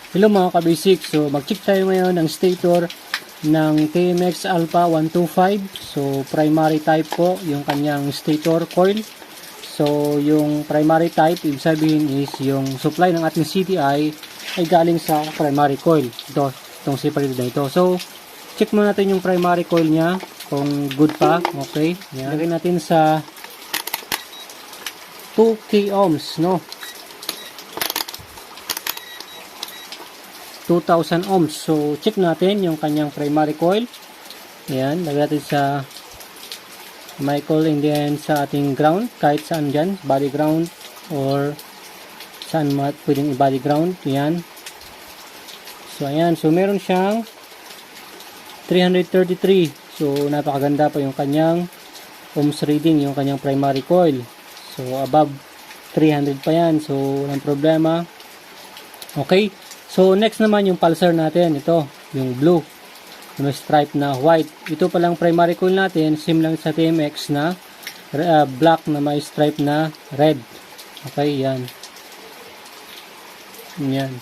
Hello mga kabasic, so mag-check tayo ngayon ng stator ng TMX Alpha 125. So primary type po yung kanyang stator coil. So yung primary type, ibig sabihin is yung supply ng ating CTI ay galing sa primary coil. Itong separated na ito. So check muna natin yung primary coil niya kung good pa. Okay, lagay natin sa 2k ohms, no? 2000 ohms. So, check natin yung kanyang primary coil. Ayan, lagay natin sa my coil and then sa ating ground, kahit saan dyan, body ground or saan pwedeng i-body ground. Ayan. So, ayan. So, meron siyang 333. So, napakaganda pa yung kanyang ohms reading, yung kanyang primary coil. So, above 300 pa yan. So, walang problema. Okay. So, next naman yung pulsar natin. Ito, yung blue. May stripe na white. Ito palang primary coil natin. Same lang sa TMX na black na may stripe na red. Okay, yan. Yan.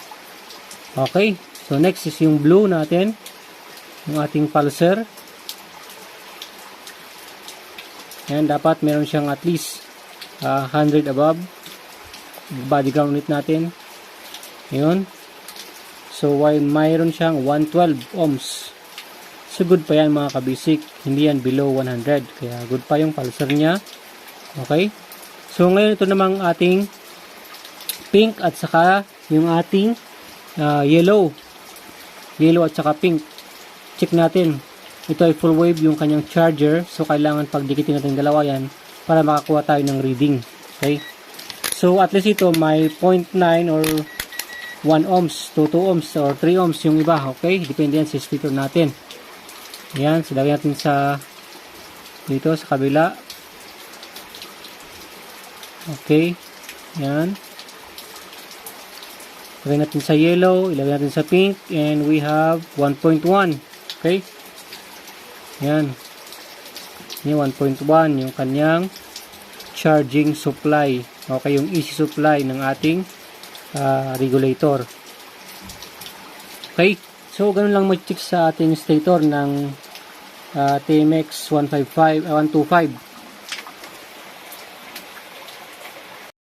Okay. So, next is yung blue natin. Yung ating pulsar. Yan, dapat meron siyang at least 100 above. Body ground ulit natin. Yun. So, while mayroon siyang 112 ohms. So, good pa yan mga kabisik. Hindi yan below 100. Kaya, good pa yung pulsar niya. Okay? So, ngayon ito namang ating pink at saka yung ating yellow. Yellow at saka pink. Check natin. Ito ay full wave yung kanyang charger. So, kailangan pagdikitin natin dalawa yan para makakuha tayo ng reading. Okay? So, at least ito may 0.9 or 1 ohms to 2 ohms or 3 ohms yung iba. Okay? Depende yan sa speaker natin. Ayan. So, lagyan natin sa dito sa kabila. Okay. Ayan. Lagyan natin sa yellow. Ilagyan natin sa pink. And we have 1.1. Okay? Ayan. Yung 1.1 yung kanyang charging supply. Okay? Yung AC supply ng ating regulator. Okay, so ganun lang mag-check sa ating stator ng TMX 125.